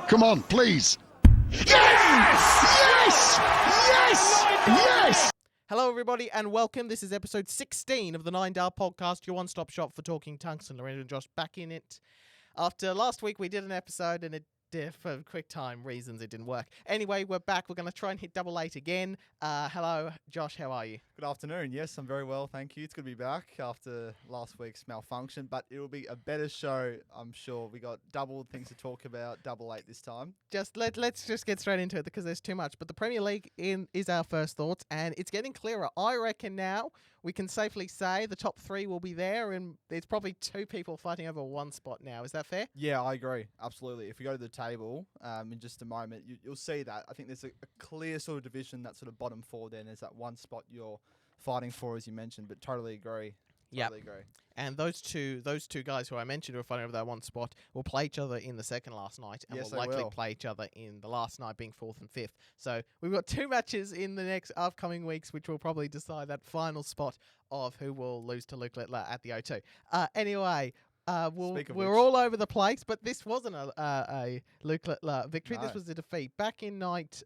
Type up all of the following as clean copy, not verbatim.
Come on, please. Yes! Yes! Yes! Yes! Hello, everybody, and welcome. This is episode 16 of the 9 Dial Podcast, your one-stop shop for talking Tungsten. Lorenzo and Josh back in it. After last week, we did an episode, and for quick time reasons, it didn't work. Anyway, we're back. We're going to try and hit double eight again. Hello, Josh. How are you? Good afternoon. Yes, I'm very well, thank you. It's good to be back after last week's malfunction, but it will be a better show, I'm sure. We got double things to talk about, double eight this time. Let's just get straight into it because there's too much. But the Premier League is our first thoughts, and it's getting clearer. I reckon now we can safely say the top three will be there, and there's probably two people fighting over one spot now. Is that fair? Yeah, I agree. Absolutely. If we go to the table in just a moment, you'll see that. I think there's a clear sort of division, that sort of bottom four then. There's that one spot you're fighting for, as you mentioned, but totally agree. Totally agree. And those two guys who I mentioned who are fighting over that one spot will play each other in the second last night, and Yes, will likely play each other in the last night, being fourth and fifth. So we've got two matches in the next upcoming weeks, which will probably decide that final spot of who will lose to Luke Littler at the O2. Anyway. We're all over the place, but this wasn't a Luke Littler victory. No. This was a defeat. Back in night,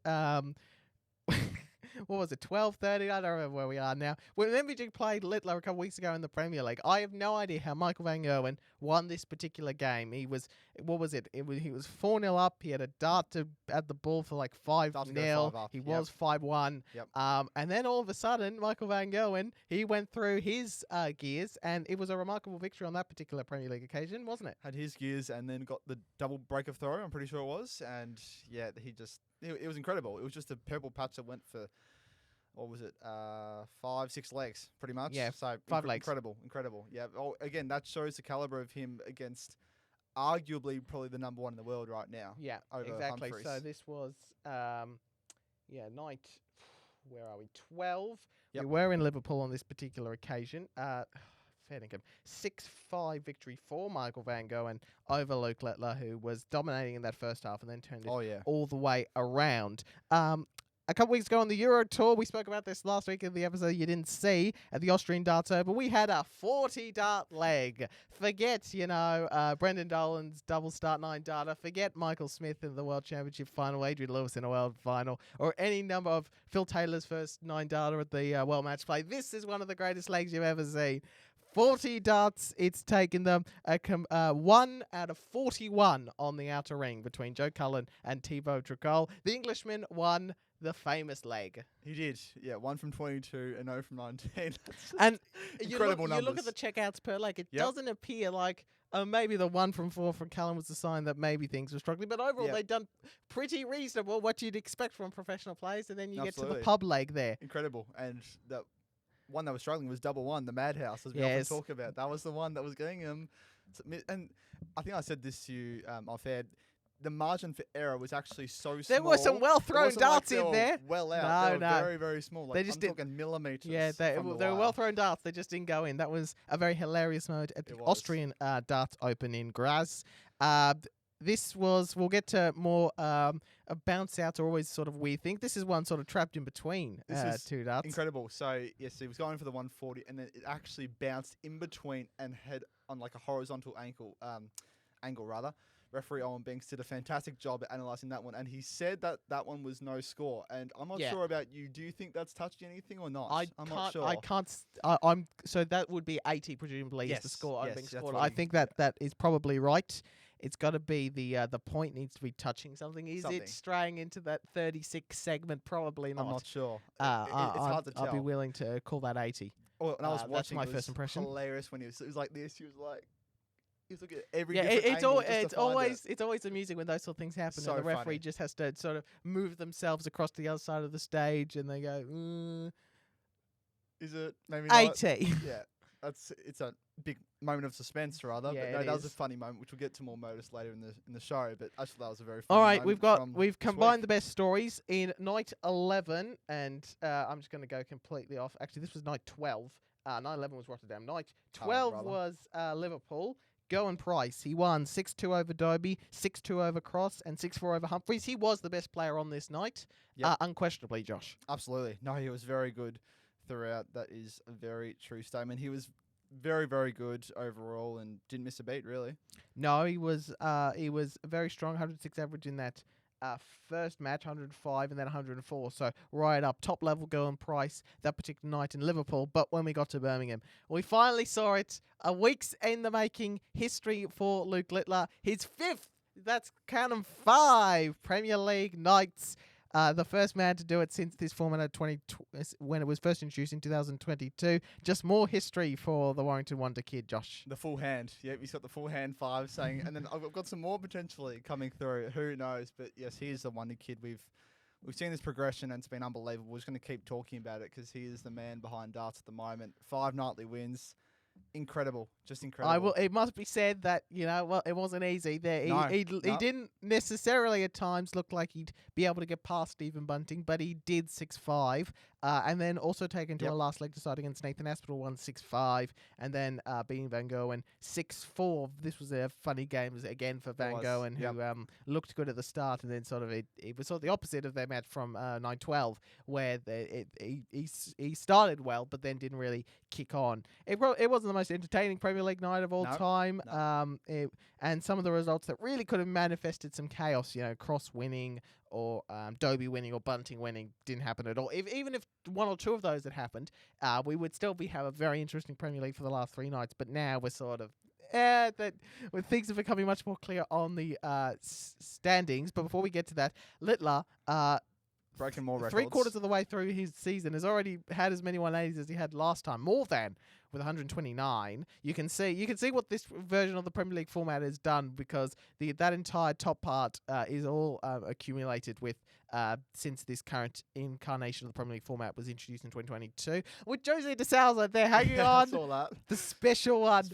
what was it, 12:30? I don't remember where we are now. When MVG played Littler a couple weeks ago in the Premier League, I have no idea how Michael van Gerwen won this particular game. He was, he was 4-0 up. He had a dart to add the ball for like 5-0. He was 5-1. Yep. And then all of a sudden, Michael van Gerwen, he went through his gears, and it was a remarkable victory on that particular Premier League occasion, wasn't it? Had his gears and then got the double break of throw, I'm pretty sure it was. And yeah, it was incredible. It was just a purple patch that went for, what was it, 5-6 legs, pretty much. Yeah, so 5 legs. Incredible. Yeah. Oh, again, that shows the caliber of him against arguably probably the number one in the world right now. Yeah, over exactly. Humphreys. So this was, night, where are we, 12? Yep. We were in Liverpool on this particular occasion. Fair dinkum. 6-5 victory for Michael van Gerwen over Luke Littler, who was dominating in that first half and then turned it all the way around. A couple weeks ago on the Euro Tour, we spoke about this last week in the episode you didn't see at the Austrian Darts Open. We had a 40-dart leg. Forget, Brendan Dolan's double start 9 darter. Forget Michael Smith in the World Championship final, Adrian Lewis in a World Final, or any number of Phil Taylor's first 9 darter at the World Match Play. This is one of the greatest legs you've ever seen. 40 darts, it's taken them 1 out of 41 on the outer ring between Joe Cullen and Thibaut Tricol. The Englishman won the famous leg. He did. Yeah, 1 from 22 and 0 from 19. And incredible numbers. You look at the checkouts per leg, it doesn't appear like maybe the 1 from 4 from Cullen was a sign that maybe things were struggling. But overall, they've done pretty reasonable, what you'd expect from professional players. And then you get to the pub leg there. Incredible. And the one that was struggling was double 1, the Madhouse, as we often talk about. That was the one that was getting him. And I think I said this to you off air. The margin for error was actually so small. There were some well-thrown darts in there. Well out. They were No. very, very small. Like, I'm talking millimetres. Yeah, they were well-thrown darts. They just didn't go in. That was a very hilarious moment at the Austrian Darts Open in Graz. We'll get to more bounce outs are always sort of weird thing. This is one sort of trapped in between two darts. Incredible. So, yes, he was going for the 140, and then it actually bounced in between and head on like a horizontal angle rather. Referee Owen Binks did a fantastic job at analysing that one, and he said that one was no score. And I'm not sure about you. Do you think that's touched anything or not? I'm not sure. I can't. So that would be 80 presumably is the score. Yes, Binks scored. I think that is probably right. It's got to be the point needs to be touching something. Is it straying into that 36 segment? Probably not. I'm not sure. It's hard to tell. I'll be willing to call that 80. Well, when I was watching, that's my first impression. Hilarious when it was like this. He was looking at every it's always amusing when those sort of things happen, and the referee just has to sort of move themselves across to the other side of the stage, and they go, is it maybe 80? Not? Yeah, it's a big moment of suspense, rather. Yeah, but no, that was a funny moment, which we'll get to more Modus later in the show. But actually, that was a very funny moment. All right, we've combined the best stories in night 11, and I'm just going to go completely off. Actually, this was night 12. Night 11 was Rotterdam. Night 12 was Liverpool. Gerwyn Price, he won 6-2 over Dobie, 6-2 over Cross, and 6-4 over Humphreys. He was the best player on this night, unquestionably, Josh. Absolutely. No, he was very good throughout. That is a very true statement. He was very, very good overall and didn't miss a beat, really. No, he was very strong, 106 average in that first match, 105 and then 104. So right up, top level Gerwyn Price that particular night in Liverpool. But when we got to Birmingham, we finally saw it. A week's in the making, history for Luke Littler. His 5th, that's count 'em 5 Premier League nights. The first man to do it since this format when it was first introduced in 2022. Just more history for the Warrington Wonder Kid, Josh. The full hand. Yep, he's got the full hand 5 saying, and then I've got some more potentially coming through. Who knows? But yes, he is the Wonder Kid. We've seen this progression and it's been unbelievable. We're just going to keep talking about it because he is the man behind darts at the moment. 5 nightly wins. Incredible, just incredible. It must be said that it wasn't easy. There, he didn't necessarily at times look like he'd be able to get past Stephen Bunting, but he did 6-5, and then also taken to a last leg decide against Nathan Aspinall, won 6-5, and then beating Van Gerwen 6-4. This was a funny game again for Van Gerwen, who looked good at the start, and then sort of it was sort of the opposite of their match from 9-12, where he started well, but then didn't really kick on. It wasn't the most entertaining Premier League night of all time. And some of the results that really could have manifested some chaos, Cross winning or Dobie winning or Bunting winning didn't happen at all. Even if one or two of those had happened, we would still have a very interesting Premier League for the last 3 nights. But now we're sort of that when things are becoming much more clear on the standings. But before we get to that, Littler breaking more records. 3/4 of the way through his season has already had as many 180s as he had last time, more than, with 129. You can see what this version of the Premier League format has done, because that entire top part is all accumulated with since this current incarnation of the Premier League format was introduced in 2022. With Jose de Souza there hanging on. I saw that. The special one.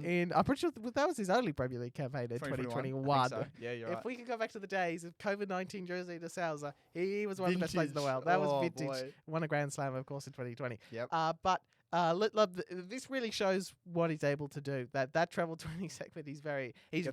I'm pretty sure that was his only Premier League campaign in 2021. So. Yeah, you're right. If we can go back to the days of COVID-19 Jose de Souza, he was one of the best players in the world. That was vintage. Boy. Won a Grand Slam, of course, in 2020. Yep. But Littler, this really shows what he's able to do. That treble 20 segment, he's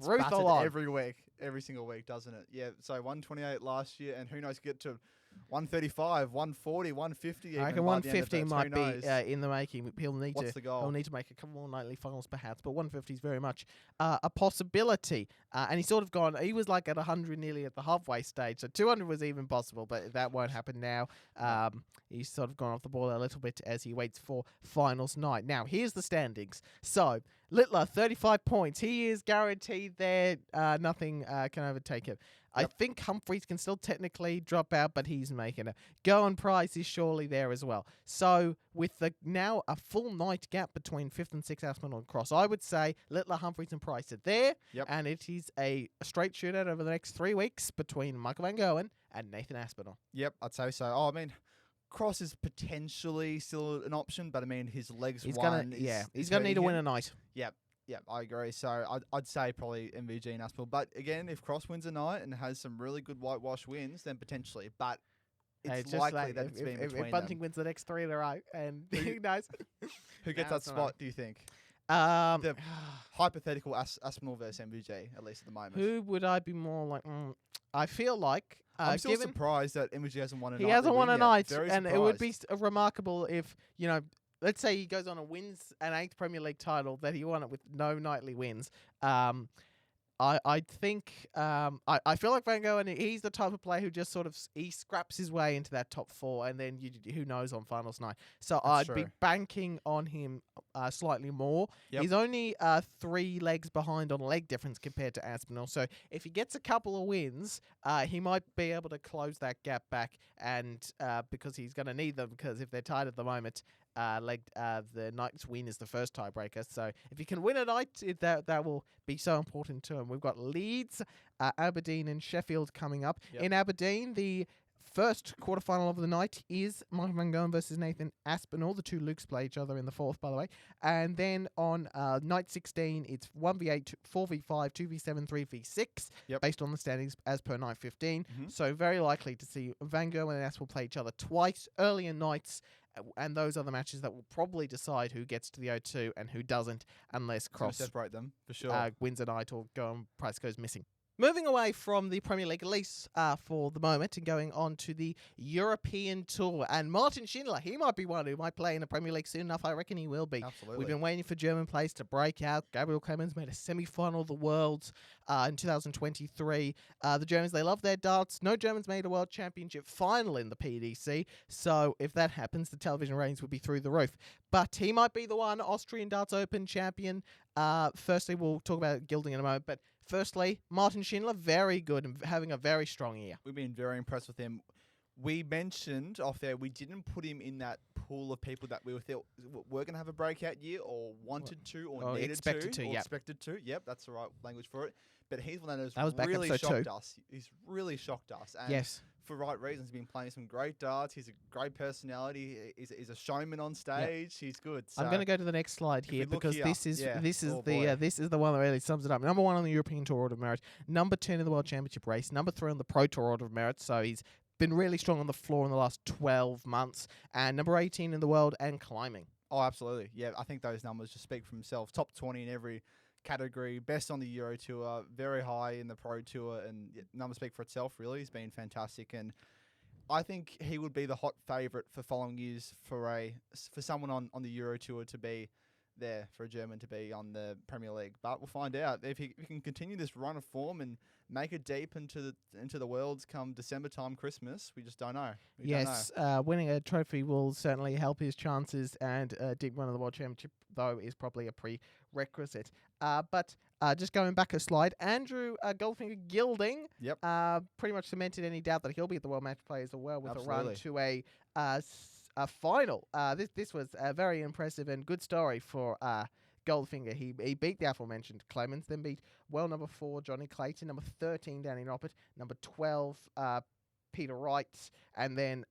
ruthless every week, every single week, doesn't it? Yeah. So 128 last year, and who knows, get to 135, 140, 150. I reckon 150 might be in the making. He'll need What's the goal? He'll need to make a couple more nightly finals, perhaps. But 150 is very much a possibility. And he's sort of gone. He was like at 100 nearly at the halfway stage. So 200 was even possible, but that won't happen now. He's sort of gone off the ball a little bit as he waits for finals night. Now here's the standings. So Littler 35 points. He is guaranteed there. Nothing can overtake him. I think Humphreys can still technically drop out, but he's making it. Gerwyn Price is surely there as well. So with now a full night gap between 5th and 6th Aspinall and Cross, I would say Littler, Humphreys and Price are there. Yep. And it is a straight shootout over the next 3 weeks between Michael Van Gerwen and Nathan Aspinall. Yep, I'd say so. Oh, I mean, Cross is potentially still an option, but I mean, his legs he's gonna need to win a night. Yep. Yeah, I agree. So I'd say probably MVG and Aspinall. But again, if Cross wins a night and has some really good whitewash wins, then potentially. But it's likely that it's been between if Bunting wins the next 3 in a row, and who knows? Who gets that spot, do you think? The hypothetical Aspinall versus MVG, at least at the moment. Who would I be more like? I feel like... I'm still surprised that MVG hasn't won a night. He hasn't won a night, and surprised. It would be remarkable if, let's say he goes on and wins an 8th Premier League title, that he won it with no nightly wins. I think I feel like Van Gerwen, he's the type of player who just sort of he scraps his way into that top 4, and then who knows on finals night. So I'd be banking on him slightly more. Yep. He's only 3 legs behind on leg difference compared to Aspinall. So if he gets a couple of wins, he might be able to close that gap back, and because he's going to need them, because if they're tied at the moment, the night's win is the first tiebreaker. So if he can win a night, that will be so important to him. We've got Leeds, Aberdeen and Sheffield coming up. Yep. In Aberdeen, the first quarterfinal of the night is Michael Van Gerwen versus Nathan Aspinall. The two Lukes play each other in the 4th, by the way. And then on night 16, it's 1v8, 4v5, 2v7, 3v6, based on the standings as per night 15. Mm-hmm. So very likely to see Van Gerwen and Aspinall play each other twice early in nights. And those are the matches that will probably decide who gets to the O2 and who doesn't, unless Cross separate them for sure. Wins a night or Price goes missing. Moving away from the Premier League, at least for the moment, and going on to the European Tour. And Martin Schindler, he might be one who might play in the Premier League soon enough. I reckon he will be. Absolutely. We've been waiting for German players to break out. Gabriel Clemens made a semi-final of the Worlds in 2023. The Germans, they love their darts. No Germans made a World Championship final in the PDC. So if that happens, the television ratings would be through the roof. But he might be the one, Austrian Darts Open champion. Firstly, we'll talk about Gilding in a moment, but firstly, Martin Schindler, very good and having a very strong year. We've been very impressed with him. We mentioned off there we didn't put him in that pool of people that we thought were going to have a breakout year or wanted to or needed expected to. Or yep. expected to. Yep, that's the right language for it. But he's one that That was has really back episode shocked 2. us. He's really shocked us. And Yes. for right reasons. He's been playing some great darts. He's a great personality. He's a showman on stage. He's good. So I'm going to go to the next slide here because this is the one that really sums it up. Number 1 on the European Tour Order of Merit, number 10 in the World Championship race, number 3 on the Pro Tour Order of Merit. So he's been really strong on the floor in the last 12 months, and number 18 in the world and climbing. Oh, absolutely. Yeah, I think those numbers just speak for themselves. Top 20 in every category, best on the Euro Tour, very high in the Pro Tour, and numbers speak for itself, really. He's been fantastic, and I think he would be the hot favourite for following years for someone on the Euro Tour to be there, for a German to be on the Premier League. But we'll find out if he can continue this run of form and make it deep into the Worlds come December time, Christmas. We just don't know. Winning a trophy will certainly help his chances, and a deep run of the World Championship, though, is probably a prerequisite. But just going back a slide, Andrew Goldfinger Gilding pretty much cemented any doubt that he'll be at the World Match Play as well with a run to a final. This was a very impressive and good story for Goldfinger. He beat the aforementioned Clemens, then beat number 4 Johnny Clayton, number 13 Danny Noppert, number 12 Peter Wright, and then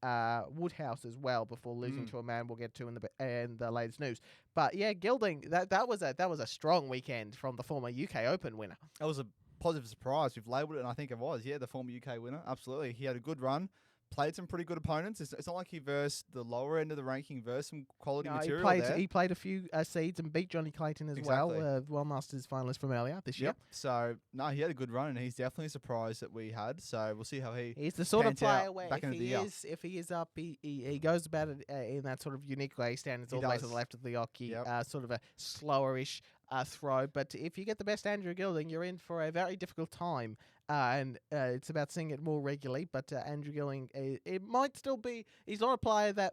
Woodhouse as well before losing to a man we'll get to in the latest news. But yeah, Gilding, that was a strong weekend from the former UK Open winner. That was a positive surprise. We've labelled it, and I think it was. Yeah, the former UK winner. Absolutely. He had a good run. Played some pretty good opponents. It's not like he versed the lower end of the ranking, versed some quality material there. He played a few seeds and beat Johnny Clayton as well, World Masters finalist from earlier this year. So, no, he had a good run, and he's definitely a surprise that we had. So, we'll see how he's the sort of player where if he is up, he goes about it in that sort of unique way, stands all the way to the left of the hockey, sort of a slower-ish throw. But if you get the best Andrew Gilding, you're in for a very difficult time. And it's about seeing it more regularly. But Andrew Gilding, it might still be... He's not a player that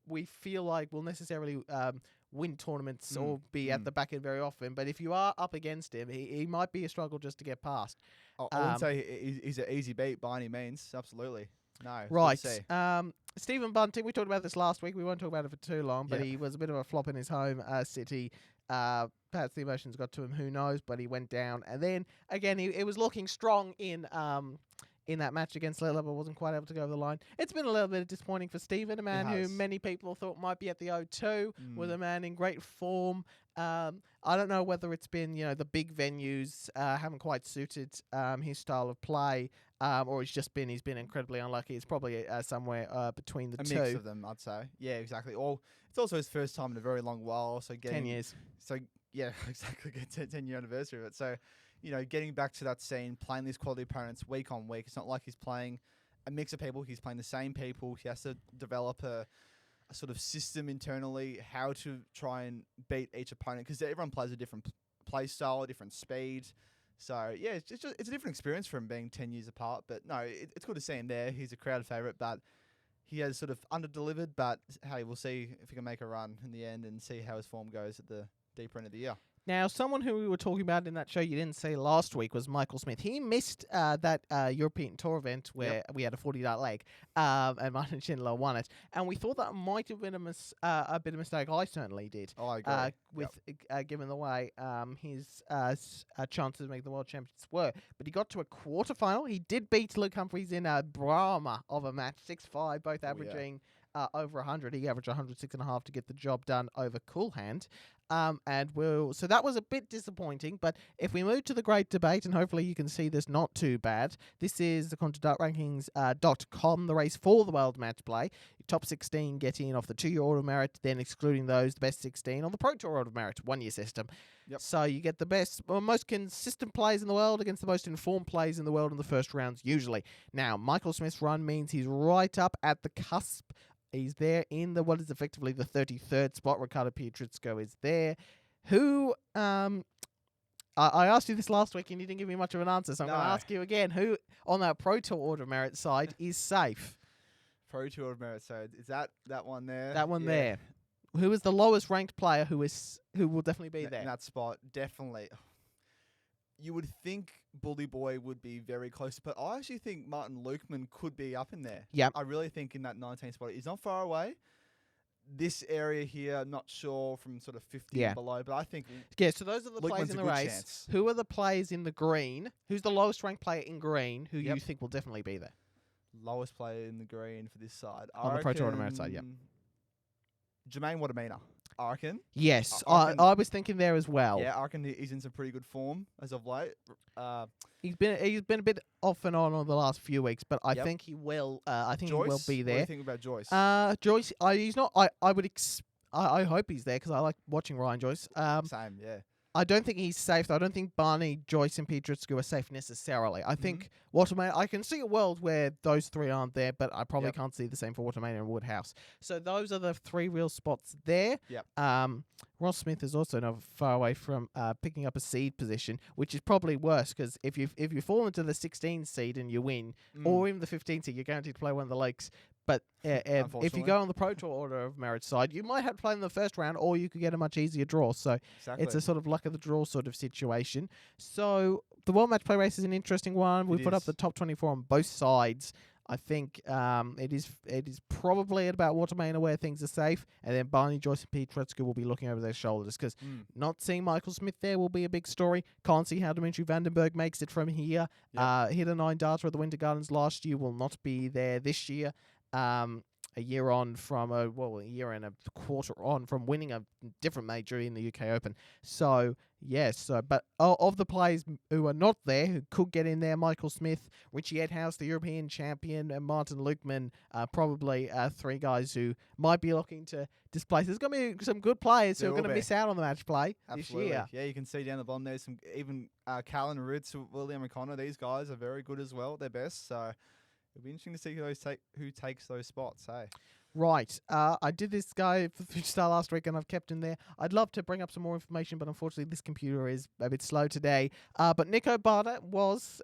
we feel like will necessarily win tournaments or be at the back end very often. But if you are up against him, he might be a struggle just to get past. I wouldn't say he's an easy beat by any means. Absolutely. No. Right. Stephen Bunting, we talked about this last week. We won't talk about it for too long, but he was a bit of a flop in his home city. Perhaps the emotions got to him, who knows, but he went down. And then, again, he was looking strong in that match against Leicester, but wasn't quite able to go over the line. It's been a little bit disappointing for Stephen, a man who many people thought might be at the O2, with a man in great form. I don't know whether it's been, the big venues haven't quite suited his style of play, or he's been incredibly unlucky. It's probably somewhere between the two. A mix of them, I'd say. Yeah, exactly. Or it's also his first time in a very long while. So 10 years. So yeah, exactly. 10-year anniversary of it. So, getting back to that scene, playing these quality opponents week on week. It's not like he's playing a mix of people. He's playing the same people. He has to develop a sort of system internally, how to try and beat each opponent, because everyone plays a different play style, a different speed. So, yeah, it's a different experience for him being 10 years apart. But, no, it's good to see him there. He's a crowd favourite, but he has sort of under-delivered. But, hey, we'll see if he can make a run in the end and see how his form goes at the deeper end of the year. Now, someone who we were talking about in that show you didn't see last week was Michael Smith. He missed that European Tour event where we had a 40-dart leg, and Martin Schindler won it. And we thought that might have been a bit of a mistake. I certainly did. Oh, I agree. Given the way his chances of making the World Championships were. But he got to a quarterfinal. He did beat Luke Humphries in a drama of a match, 6-5, both averaging... over 100. He averaged 106.5 to get the job done over Coolhand. So that was a bit disappointing, but if we move to the great debate, and hopefully you can see this not too bad, this is the ContoDartRankings.com, the race for the World Match Play. Top 16 get in off the 2-year Order of Merit, then excluding those, the best 16 on the Pro Tour Order of Merit, 1-year system. Yep. So you get the best, most consistent players in the world against the most informed players in the world in the first rounds, usually. Now, Michael Smith's run means he's right up at the cusp. He's there in the what is effectively the 33rd spot. Ricardo Pietrezco is there. Who, I asked you this last week and you didn't give me much of an answer, so I'm going to ask you again. Who on that Pro Tour Order of Merit side is safe? Pro Tour of Merit side. Is that one there? That one there. Who is the lowest ranked player who will definitely be there? In that spot, definitely. You would think Bully Boy would be very close, but I actually think Martin Lukeman could be up in there. Yeah. I really think in that 19th spot. He's not far away. This area here, I'm not sure from sort of 50 and below, but I think... Yeah, so those are the players Lukeman's in the a good race. chance. Who are the players in the green? Who's the lowest ranked player in green who you think will definitely be there? Lowest player in the green for this side. On the Pro Tour Order Merit side, Jermaine Watermina, I reckon. Yes, I was thinking there as well. Yeah, I reckon he's in some pretty good form as of late. He's been a bit off and on the last few weeks, but I think he will. I think Joyce, he will be there. What do you think about Joyce? Joyce, he's not. I hope he's there because I like watching Ryan Joyce. Same, yeah. I don't think he's safe, though. I don't think Barney, Joyce, and Pietrezco are safe necessarily. I think Watermain, I can see a world where those three aren't there, but I probably can't see the same for Watermain and Woodhouse. So those are the three real spots there. Yep. Ross Smith is also not far away from picking up a seed position, which is probably worse because if you fall into the 16 seed and you win, or even the 15 seed, you're guaranteed to play one of the leagues. But if you go on the Pro Tour Order of Merit side, you might have to play in the first round, or you could get a much easier draw. So it's a sort of luck of the draw sort of situation. So the World Match Play race is an interesting one. We put up the top 24 on both sides. I think it is probably at about Watermain where things are safe, and then Barney, Joyce, and Pietrezco will be looking over their shoulders because not seeing Michael Smith there will be a big story. Can't see how Dimitri Vandenberg makes it from here. Hit a 9 darter at the Winter Gardens last year, will not be there this year. A year and a quarter on from winning a different major in the UK Open. So, yes. But of the players who are not there, who could get in there, Michael Smith, Richie Edhouse, the European champion, and Martin Lukeman, probably three guys who might be looking to displace. There's going to be some good players who are going to miss out on the match play this year. Yeah, you can see down the bottom there's some, even Callan Ritz, William O'Connor, these guys are very good as well at their best. So it'll be interesting to see who takes those spots, hey? Right. I did this guy for the Star last week, and I've kept him there. I'd love to bring up some more information, but unfortunately this computer is a bit slow today. But Nico Bado was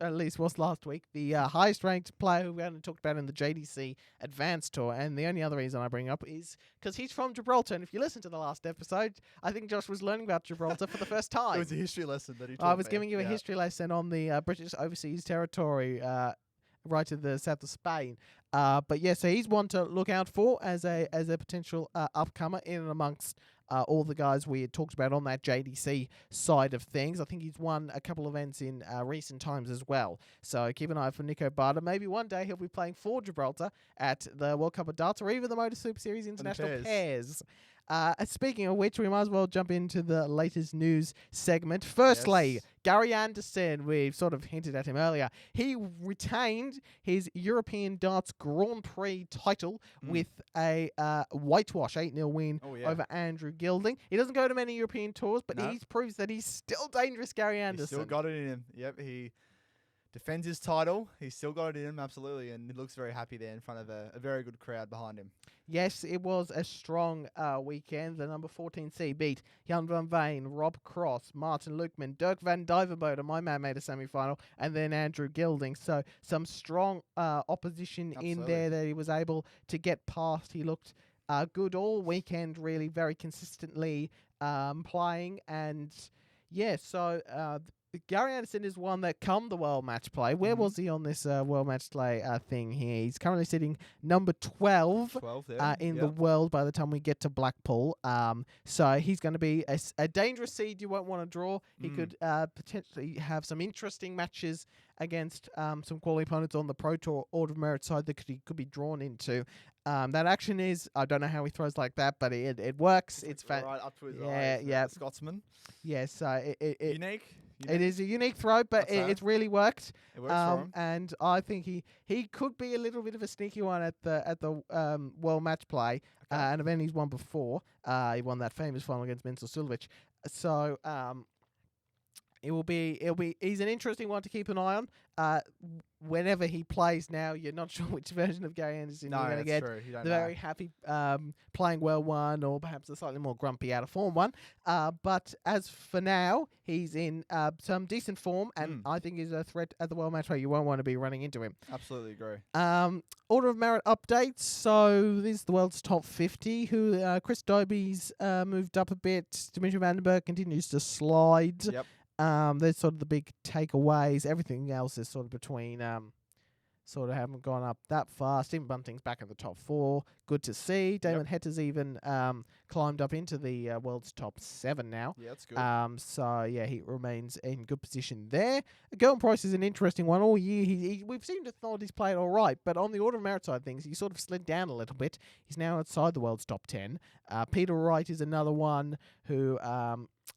last week, the highest-ranked player who we hadn't talked about in the JDC Advanced Tour, and the only other reason I bring up is because he's from Gibraltar, and if you listen to the last episode, I think Josh was learning about Gibraltar for the first time. It was a history lesson that he taught I was giving you a history lesson on the British Overseas Territory, right to the south of Spain. But yeah, so he's one to look out for as a potential upcomer in and amongst all the guys we had talked about on that JDC side of things. I think he's won a couple of events in recent times as well. So keep an eye for Nico Bado. Maybe one day he'll be playing for Gibraltar at the World Cup of Darts or even the Modus Super Series International Pairs. Speaking of which, we might as well jump into the latest news segment. Firstly, Gary Anderson, we've sort of hinted at him earlier. He retained his European Darts Grand Prix title with a whitewash 8-0 win over Andrew Gilding. He doesn't go to many European tours, but he proves that he's still dangerous, Gary Anderson. He's still got it in him. Yep, he defends his title. He's still got it in him, absolutely, and he looks very happy there in front of a very good crowd behind him. Yes, it was a strong weekend. The number 14 seed beat Jan van Veen, Rob Cross, Martin Lukeman, Dirk van Duivenbode, my man, made a semi-final, and then Andrew Gilding. So some strong opposition in there that he was able to get past. He looked good all weekend, really very consistently playing. And yeah, so Gary Anderson is one that come the World Match Play. Where was he on this World Match Play thing here? He's currently sitting number 12 there. In the world by the time we get to Blackpool. So he's going to be a dangerous seed you won't want to draw. He could potentially have some interesting matches against some quality opponents on the Pro Tour Order of Merit side that he could be drawn into. That action is, I don't know how he throws like that, but it works. It's right up to his eyes. Yeah. Scotsman. Yes, Unique. It is a unique throw, but it's really worked. It works for him. And I think he could be a little bit of a sneaky one at the World Match Play. Okay. An event he's won before. He won that famous final against Menzel Silovic. So he's an interesting one to keep an eye on. Whenever he plays now, you're not sure which version of Gary Anderson you're going to get. True. You don't The know. very happy playing well one, or perhaps a slightly more grumpy out of form one. But as for now, he's in some decent form, and I think he's a threat at the World Match Play. You won't want to be running into him. Absolutely agree. Order of Merit updates. So this is the world's top 50. Who Chris Dobie's moved up a bit. Dimitri Vandenberg continues to slide. Yep. There's sort of the big takeaways. Everything else is sort of between, sort of haven't gone up that far. Stephen Bunting's back in the top 4. Good to see. Damon Hetter's even climbed up into the world's top 7 now. Yeah, that's good. So yeah, he remains in good position there. Gerwyn Price is an interesting one. All year, we've seemed to thought he's played all right, but on the Order of Merit side of things, he sort of slid down a little bit. He's now outside the world's top 10. Peter Wright is another one who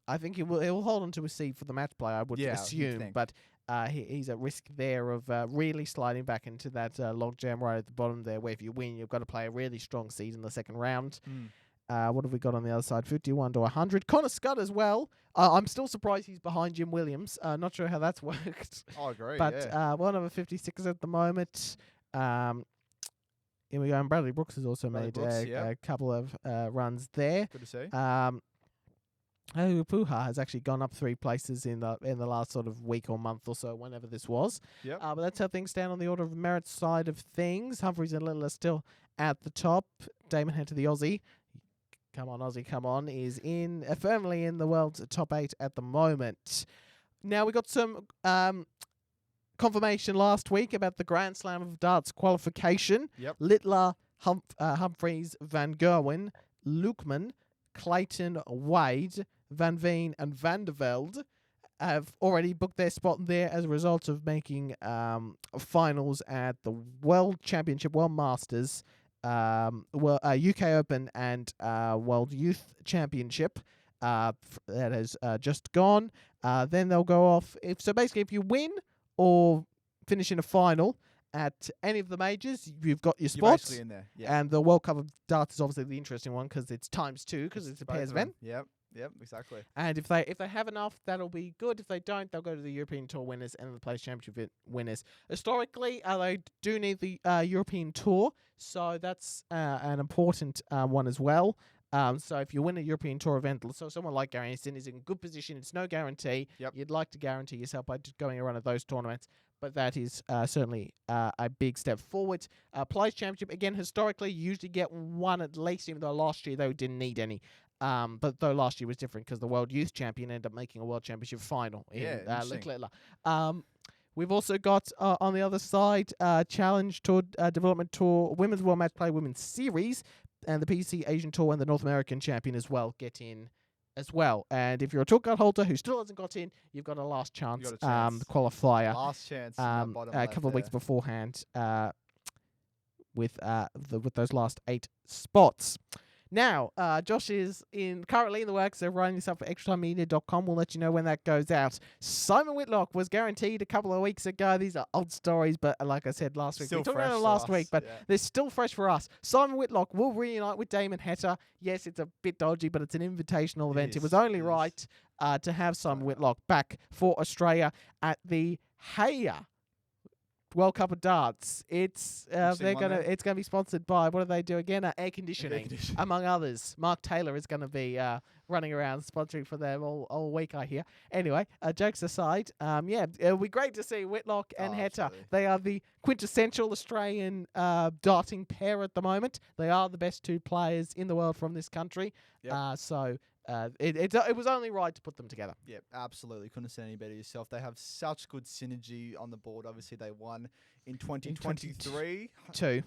I think he will hold on to a seed for the match play, I would assume, but he's at risk there of really sliding back into that logjam right at the bottom there, where if you win, you've got to play a really strong seed in the second round. What have we got on the other side? 51 to 100. Connor Scott as well. I'm still surprised he's behind Jim Williams. Not sure how that's worked. I agree, but one over 56 at the moment. Here we go. And Bradley Brooks has also made a couple of runs there. Good to see. Puha has actually gone up 3 places in the last sort of week or month or so, whenever this was. Yep. But that's how things stand on the Order of Merit side of things. Humphreys and Little are still at the top. Damon Hunter, the Aussie. Come on, Aussie, come on. Is in firmly in the world's top 8 at the moment. Now, we got some confirmation last week about the Grand Slam of Darts qualification. Yep. Littler, Humphreys, Van Gerwen, Lukeman, Clayton, Wade, Van Veen and Van der Velde have already booked their spot there as a result of making finals at the World Championship, World Masters, UK Open and World Youth Championship that has just gone. Then they'll go off. So basically, if you win or finish in a final at any of the majors, you've got your spots. You're basically in there. Yeah. And the World Cup of Darts is obviously the interesting one because it's ×2 because it's a pairs event. Yep, exactly. And if they have enough, that'll be good. If they don't, they'll go to the European Tour winners and the Players Championship winners. Historically, they do need the European Tour, so that's an important one as well. So if you win a European Tour event, so someone like Gary Anderson is in good position. It's no guarantee. Yep. You'd like to guarantee yourself by just going around at those tournaments. But that is certainly a big step forward. Players Championship, again, historically, you usually get one at least, even though last year they didn't need any. But though last year was different because the World Youth Champion ended up making a World Championship final in Littler. We've also got on the other side Challenge Tour, Development Tour, Women's World Match Play, Women's Series, and the PDC Asian Tour and the North American Champion as well get in as well. And if you're a tour card holder who still hasn't got in, you've got a last chance, qualifier. Last chance. A couple of weeks beforehand with those last 8 spots. Now, Josh is currently in the works of writing this up for extratimemedia.com. We'll let you know when that goes out. Simon Whitlock was guaranteed a couple of weeks ago. These are old stories, but like I said last week, we talked about it last week, but they're still fresh for us. Simon Whitlock will reunite with Damon Heta. Yes, it's a bit dodgy, but it's an invitational event. It was only right to have Simon Whitlock back for Australia at the Haya World Cup of Darts. It's gonna be sponsored by, what do they do again? Air conditioning, among others. Mark Taylor is gonna be running around sponsoring for them all week, I hear. Anyway, jokes aside, it'll be great to see Whitlock and Heta. They are the quintessential Australian darting pair at the moment. They are the best 2 players in the world from this country. Yep. So it was only right to put them together. Yep, absolutely. Couldn't have said any better yourself. They have such good synergy on the board. Obviously, they won in 2023. Two.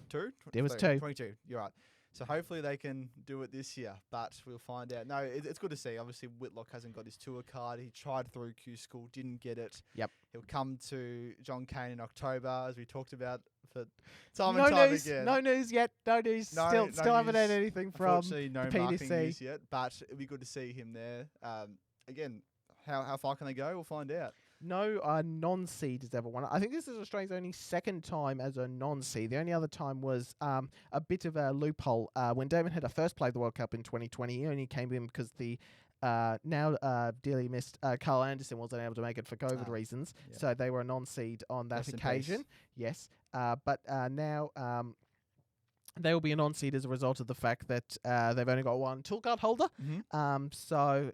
There was two. 22. You're right. So hopefully they can do it this year, but we'll find out. No, it's good to see. Obviously, Whitlock hasn't got his tour card. He tried through Q School, didn't get it. Yep. He'll come to John Cain in October, as we talked about for time and time again. No news yet. No news. Still haven't heard anything from the no PDC. marking news yet, but it'd be good to see him there. Again, how far can they go? We'll find out. No non-seed has ever won it. I think this is Australia's only second time as a non-seed. The only other time was a bit of a loophole. When Damon Header first played the World Cup in 2020, he only came in because the now dearly missed Carl Anderson wasn't able to make it for COVID reasons. Yeah. So they were a non-seed on that occasion. Yes. But now they will be a non-seed as a result of the fact that they've only got one tool card holder. Mm-hmm. So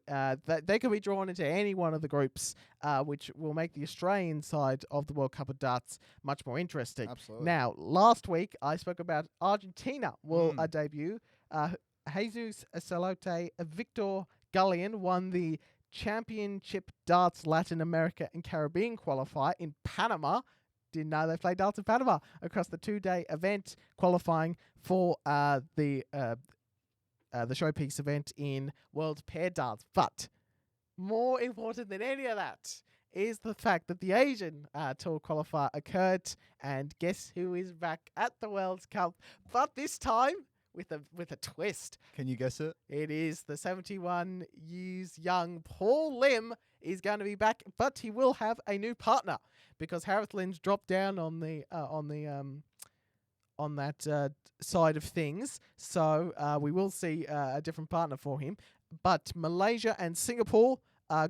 they can be drawn into any one of the groups, which will make the Australian side of the World Cup of Darts much more interesting. Absolutely. Now, last week I spoke about Argentina will debut. Jesus Salote, Victor Gullion won the Championship Darts Latin America and Caribbean qualifier in Panama. Didn't know they played darts in Panama across the 2-day event, qualifying for the showpiece event in World Pair Darts. But more important than any of that is the fact that the Asian Tour qualifier occurred, and guess who is back at the World Cup? But this time with a twist. Can you guess it? It is the 71 years young Paul Lim is going to be back, but he will have a new partner because Harith Lynn's dropped down on that side of things. So we will see a different partner for him. But Malaysia and Singapore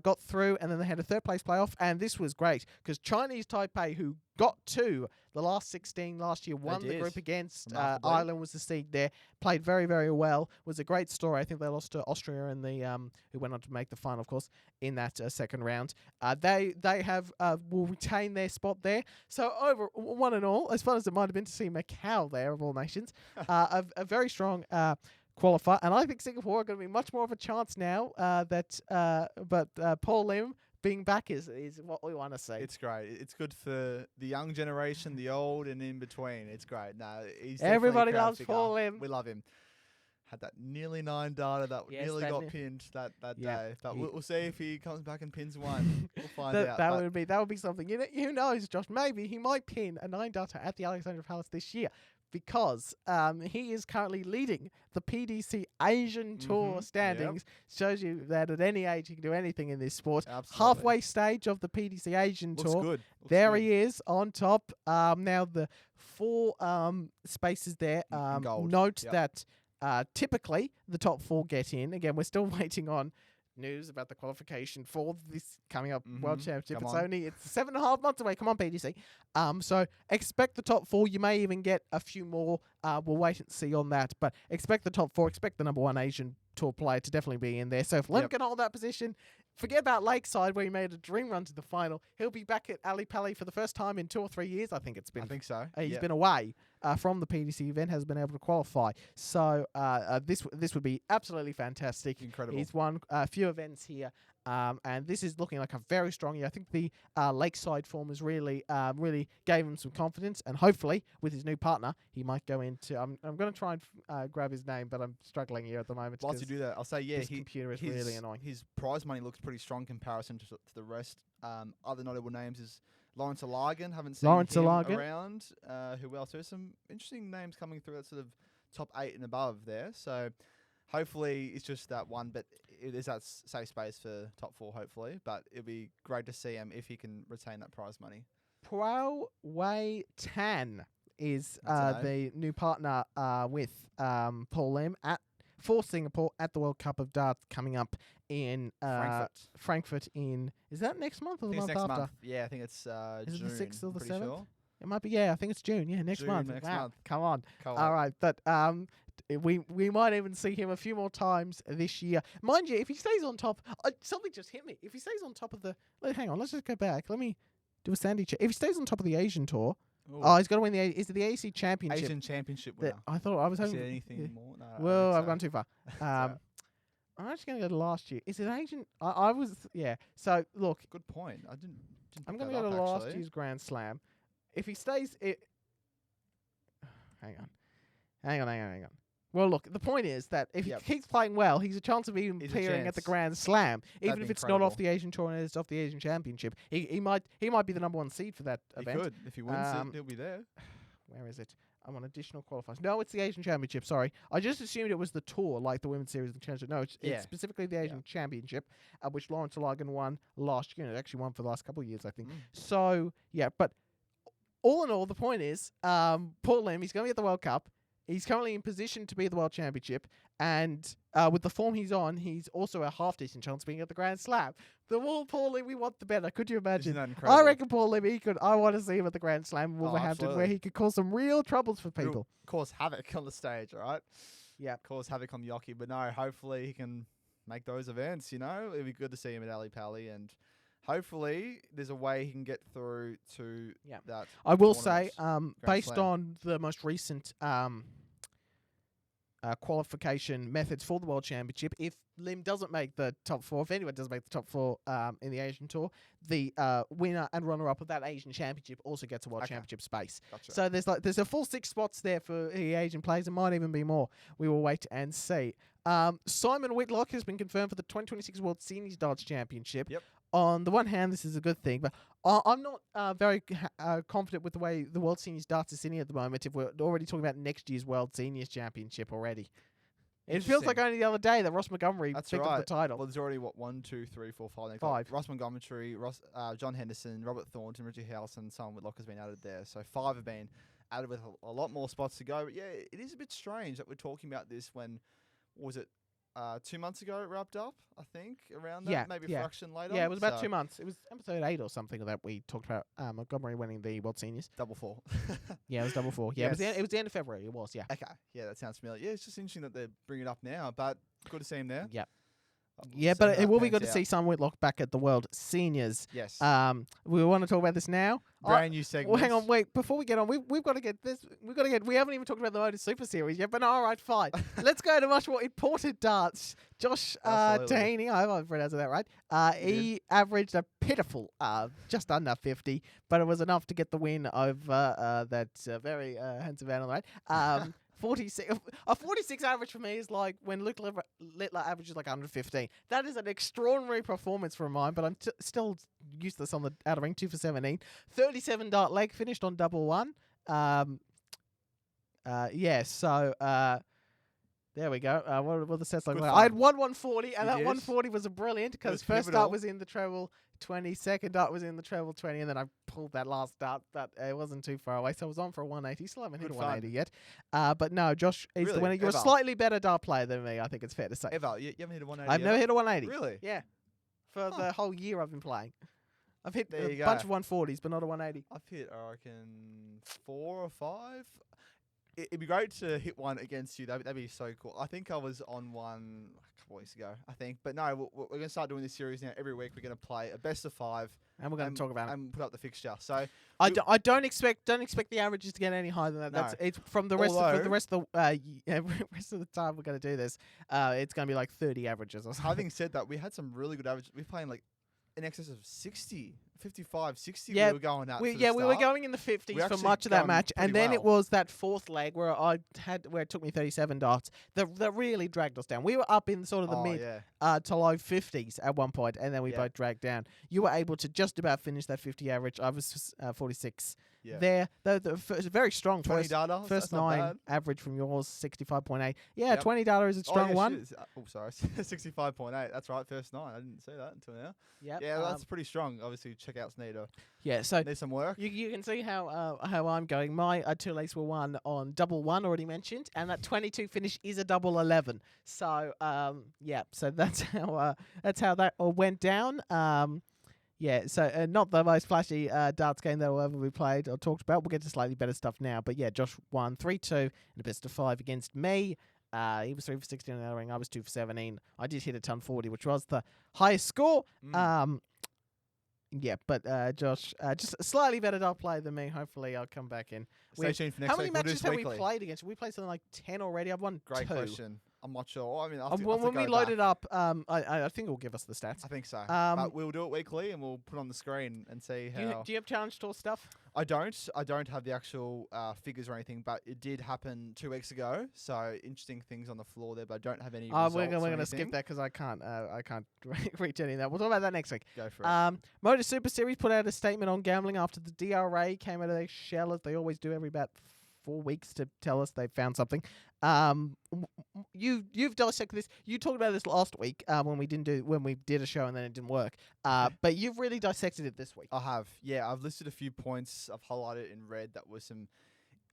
got through, and then they had a third place playoff, and this was great because Chinese Taipei, who got to the last 16 last year, won the group against Ireland, was the seed there, played very, very well, was a great story. I think they lost to Austria in the who went on to make the final, of course, in that second round. They have will retain their spot there. So over one and all, as fun as it might have been to see Macau there of all nations, a very strong qualifier, and I think Singapore are going to be much more of a chance now. But Paul Lim being back is what we want to see. It's great. It's good for the young generation, the old, and in between. It's great. No, he's everybody loves figure. Paul Lim. We love him. Had that nearly 9 data that nearly got pinned that day. But we'll see if he comes back and pins one. We'll find out. That would be something. You know, who knows, Josh? Maybe he might pin a 9 data at the Alexandra Palace this year, because he is currently leading the PDC Asian Tour standings. Shows you that at any age he can do anything in this sport. Absolutely. Halfway stage of the PDC Asian Tour. Looks there good. He is on top. Now the 4 spaces there. Gold. Note that typically the top 4 get in. Again, we're still waiting on news about the qualification for this coming up World Championship. It's 7.5 months away. Come on, PDC. So expect the top 4. You may even get a few more. We'll wait and see on that. But expect the top 4. Expect the number 1 Asian Tour player to definitely be in there. So if Lim can hold that position, forget about Lakeside where he made a dream run to the final. He'll be back at Ali Pali for the first time in 2 or 3 years. I think so. He's been away from the PDC event, has been able to qualify. So this would be absolutely fantastic. Incredible. He's won a few events here. And this is looking like a very strong year. I think the Lakeside form has really gave him some confidence, and hopefully with his new partner, he might go into. I'm going to try and grab his name, but I'm struggling here at the moment. Whilst you do that, I'll say his computer is really annoying. His prize money looks pretty strong in comparison to the rest. Other notable names is Lawrence Alagan. Haven't seen him around. Who else? There's some interesting names coming through that sort of top 8 and above there. So hopefully it's just that one, but it is that safe space for top 4, hopefully. But it'll be great to see him if he can retain that prize money. Pro Wei Tan is the new partner with Paul Lim for Singapore at the World Cup of Darts coming up in Frankfurt in, is that next month or the month after? Month. Yeah, I think it's June. Is it the 6th or the 7th? Sure. It might be, yeah, I think it's June. Yeah, next month. Month. Come on. All right, but we might even see him a few more times this year. Mind you, if he stays on top, something just hit me. If he stays on top of the, hang on, let's just go back. Let me do a sandy check. If he stays on top of the Asian Tour, he's got to win is it the AC Championship? Asian Championship winner. I thought I was hoping. Anything more? No, well, I've gone too far. I'm actually going to go to last year. Is it Asian? I was, yeah. So, look. Good point. I didn't I'm going to go to last year's Grand Slam. If he stays... Hang on. Well, look, the point is that if he keeps playing well, he's a chance of even appearing at the Grand Slam, even if it's not off the Asian Tour and it's off the Asian Championship. He might be the number 1 seed for that event. He could. If he wins it, he'll be there. Where is it? I'm on additional qualifiers. No, it's the Asian Championship. Sorry, I just assumed it was the tour, like the Women's Series and Championship. No, it's specifically the Asian Championship, which Lawrence Alagan won last year. It actually won for the last couple of years, I think. So yeah, but all in all, the point is, Paul Lim, he's going to be at the World Cup. He's currently in position to be at the World Championship, and with the form he's on, he's also a half-decent chance of being at the Grand Slam. The more Paul Lim we want, the better. Could you imagine? Isn't that incredible? I reckon Paul Lim, I want to see him at the Grand Slam in Wolverhampton, where he could cause some real troubles for people. He'll cause havoc on the stage, all right? Yeah. Cause havoc on the Yoki, but no, hopefully he can make those events, you know? It'd be good to see him at Ali Pali, and hopefully there's a way he can get through to that. I will say, based on the most recent qualification methods for the World Championship, if Lim doesn't make the top 4, if anyone doesn't make the top 4 in the Asian Tour, the winner and runner-up of that Asian Championship also gets a World Championship space. Gotcha. So there's a full 6 spots there for the Asian players. It might even be more. We will wait and see. Simon Whitlock has been confirmed for the 2026 World Seniors Darts Championship. Yep. On the one hand, this is a good thing, but I'm not very confident with the way the World Seniors Darts is sitting at the moment if we're already talking about next year's World Seniors Championship already. It feels like only the other day that Ross Montgomery picked up the title. Well, there's already, 1, 2, 3, 4, 5. 5. Ross Montgomery, John Henderson, Robert Thornton, Richie Howson, Simon Whitlock has been added there. So 5 have been added with a lot more spots to go. But yeah, it is a bit strange that we're talking about this when, what was it, 2 months ago it wrapped up, I think, around that, maybe a fraction later. Yeah, it was about 2 months. It was episode 8 or something that we talked about Montgomery winning the World Seniors. Double 4. Yeah, it was double 4. Yeah, it was the end of February. It was, yeah. Okay, yeah, that sounds familiar. Yeah, it's just interesting that they're bringing it up now, but good to see him there. Yeah. Yeah, but it will be good to see Simon Whitlock back at the World Seniors. Yes. We want to talk about this now. Brand new segment. Well, hang on, wait. Before we get on, we've got to get this. We haven't even talked about the Modus Super Series yet. But no, all right, fine. Let's go to much more important darts. Josh Tahini, I hope I'm pronouncing that right. He averaged a pitiful just under 50, but it was enough to get the win over that very handsome man on the right. 46. A 46 average for me is like when Luke Littler averages like 115. That is an extraordinary performance from mine, but I'm still useless on the outer ring. 2 for 17. 37 dart leg, finished on double 1. So there we go. What were the sets like? I had 140, and that 140 was a brilliant because first dart was in the treble 20, second dart was in the treble 20, and then I pulled that last dart, but it wasn't too far away, so I was on for a 180. Still haven't hit a 180 yet. But no, Josh is the winner. You're a slightly better dart player than me, I think it's fair to say. Ever? You haven't hit a 180 I've never hit a 180. Really? Yeah. For the whole year I've been playing. I've hit a bunch of 140s, but not a 180. I've hit, I reckon, 4 or 5. It'd be great to hit one against you. That'd be so cool. I think I was on one a couple weeks ago, I think. But no, we're going to start doing this series now. Every week we're going to play a best of 5. And we're going to talk about it. And put up the fixture. So I don't expect the averages to get any higher than that. No. It's from the rest of the time we're going to do this. It's going to be like 30 averages or something. Having said that, we had some really good averages. We're playing like in excess of 60, 55, 60. Yeah, we were going at. We were going in the 50s for much of that match, and then it was that fourth leg where it took me 37 darts that really dragged us down. We were up in sort of the mid to low 50s at one point, and then we both dragged down. You were able to just about finish that 50 average. I was 46. Yeah. There, the very strong 20 data. First 9 average from yours, 65.8. Yeah, 20 data is a strong one. Sorry, 65.8. That's right, first 9. I didn't say that until now. Yep. Yeah, that's pretty strong. Obviously, checkouts need some work. You can see how I'm going. My 2 legs were won on double 1 already mentioned, and that 22 finish is a double 11. So so that's how that all went down. So not the most flashy darts game that will ever be played or talked about. We'll get to slightly better stuff now. But yeah, Josh won 3-2 in a best of 5 against me. He was 3 for 16 in the ring. I was 2 for 17. I did hit a ton 40, which was the highest score. Josh, just a slightly better dart player than me. Hopefully, I'll come back in. Stay tuned for next How many week. matches have we played against? We played something like 10 already. I've won 2. Great question. I'm not sure. I mean, I'll have to when go we load back. it up, I think it'll give us the stats. I think so. But we'll do it weekly and we'll put on the screen and see how. Do you have challenge tour stuff? I don't have the actual figures or anything, but it did happen 2 weeks ago. So interesting things on the floor there, but I don't have any results. We're going to skip that because I can't reach any of that. We'll talk about that next week. Go for it. Modus Super Series put out a statement on gambling after the DRA came out of their shell, as they always do every about 4 weeks, to tell us they found something. You've dissected this. You talked about this last week when we did a show and then it didn't work. But you've really dissected it this week. I have. Yeah, I've listed a few points. I've highlighted in red that were some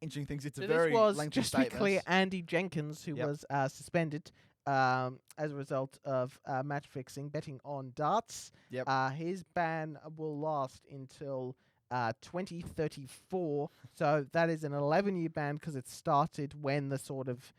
interesting things. It's so a very this was, lengthy just to be statement. clear, Andy Jenkins, who was suspended as a result of match fixing, betting on darts. Yep. His ban will last until 2034. So that is an 11-year ban because it started when the sort of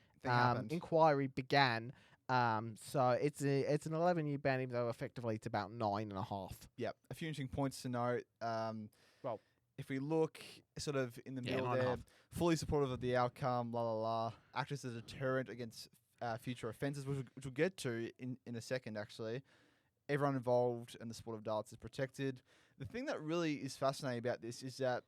inquiry began. So it's an 11-year ban, even though effectively it's about 9.5. Yep. A few interesting points to note. Well, if we look sort of in the middle there, 9.5. fully supportive of the outcome, act as a deterrent against future offences, which we'll get to in a second, actually. Everyone involved in the sport of darts is protected. The thing that really is fascinating about this is that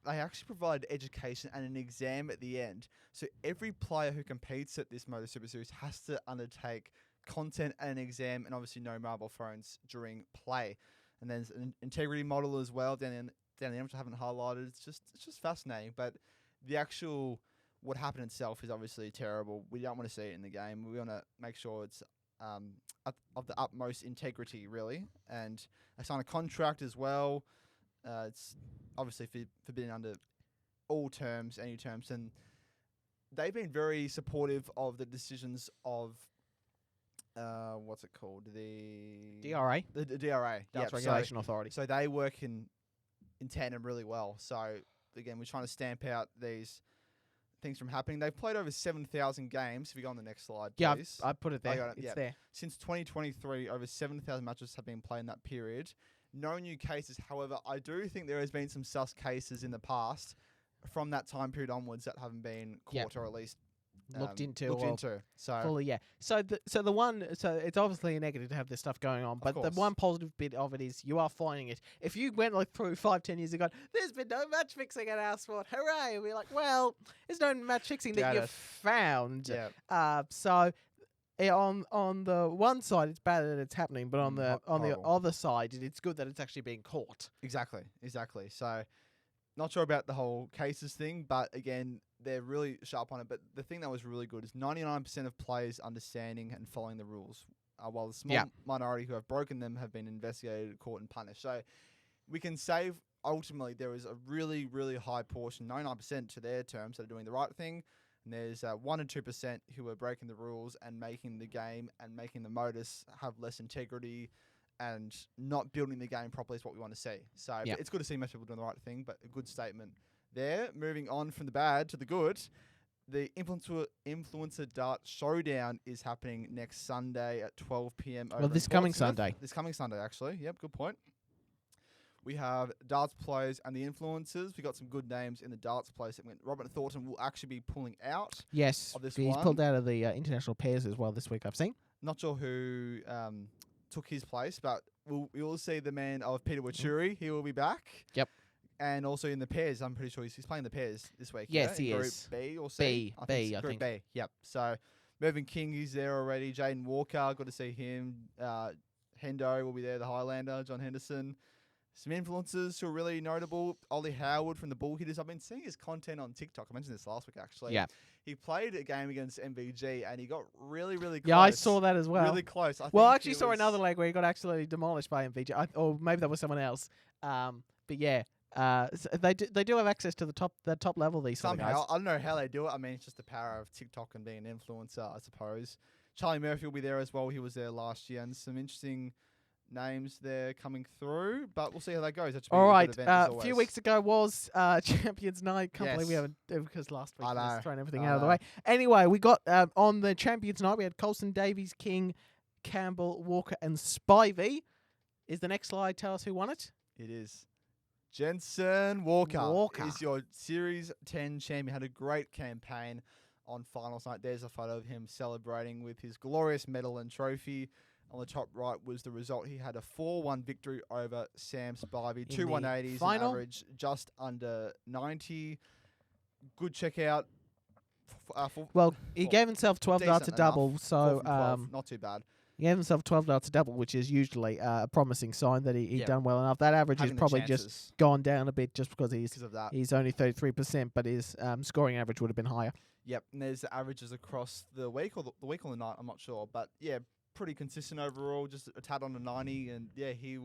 they actually provide education and an exam at the end. So every player who competes at this Modus Super Series has to undertake content and an exam, and obviously no mobile phones during play. And there's an integrity model as well down the end, which I haven't highlighted. It's just fascinating. But the actual what happened itself is obviously terrible. We don't want to see it in the game. We want to make sure it's of the utmost integrity, really. And I signed a contract as well. It's obviously forbidden under all terms, any terms. And they've been very supportive of the decisions of, what's it called? The DRA. The DRA. Darts Regulation Authority. So they work in tandem really well. So, again, we're trying to stamp out these things from happening. They've played over 7,000 games. If you go on the next slide, please. Yeah, I put it there. It's there. Since 2023, over 7,000 matches have been played in that period. No new cases. However, I do think there has been some sus cases in the past from that time period onwards that haven't been caught or at least looked into. So fully, yeah. So it's obviously a negative to have this stuff going on, but the one positive bit of it is you are finding it. If you went through 5-10 years ago, there's been no match fixing in our sport, hooray! We're like, well, there's no match fixing that you've found. Yeah. So on the one side, it's bad that it's happening, but on the other side, it's good that it's actually being caught. Exactly. So, not sure about the whole cases thing, but again, they're really sharp on it. But the thing that was really good is 99% of players understanding and following the rules, while the small minority who have broken them have been investigated, caught, and punished. So we can say ultimately there is a really, really high portion, 99% to their terms, that are doing the right thing. And there's 1 or 2% who are breaking the rules and making the game and making the modus have less integrity and not building the game properly is what we want to see. So it's good to see most people doing the right thing, but a good statement there. Moving on from the bad to the good, the Influencer Dart Showdown is happening next Sunday at 12 p.m. over this coming Sunday. This coming Sunday, actually. Yep, good point. We have darts players and the influencers. We got some good names in the darts player segment. Robert Thornton will actually be pulling out. Yes, of this he's pulled out of the international pairs as well this week, I've seen. Not sure who took his place, but we will see the man of Peter Wachuri. He will be back. Yep. And also in the pairs, I'm pretty sure he's playing the pairs this week. Yes, he is. Group B or C? I think. Group B, yep. So Mervyn King is there already. Jaden Walker, good to see him. Hendo will be there, the Highlander, John Henderson. Some influencers who are really notable. Ollie Howard from the Bull Hitters. I've been seeing his content on TikTok. I mentioned this last week, actually. Yeah. He played a game against MVG and he got really, really close. Yeah, I saw that as well. Really close. I actually saw another leg where he got absolutely demolished by MVG. Or maybe that was someone else. But yeah. So they do have access to the top level, these somehow. guys. I don't know how they do it. I mean, it's just the power of TikTok and being an influencer, I suppose. Charlie Murphy will be there as well. He was there last year. And some interesting names there coming through, but we'll see how that goes. That should be all right. A good event, as a few weeks ago was Champions Night. Can't believe we haven't, because last week we was throwing everything out of the way. Anyway, we got on the Champions Night, we had Colson, Davies, King, Campbell, Walker, and Spivey. Is the next slide tell us who won it? It is Jenson Walker. Is your Series 10 champion. Had a great campaign on finals night. There's a photo of him celebrating with his glorious medal and trophy. On the top right was the result. He had a 4-1 victory over Sam Spivey. 2 180s, an average just under 90. Good checkout. He gave himself 12 darts to double, so 12, not too bad. He gave himself 12 darts to double, which is usually a promising sign that he'd done well enough. That average has probably just gone down a bit just because he's only 33%, but his scoring average would have been higher. Yep, and there's the averages across the week or the week or the night, I'm not sure. But, yeah, pretty consistent overall, just a tad on the 90. And, yeah, he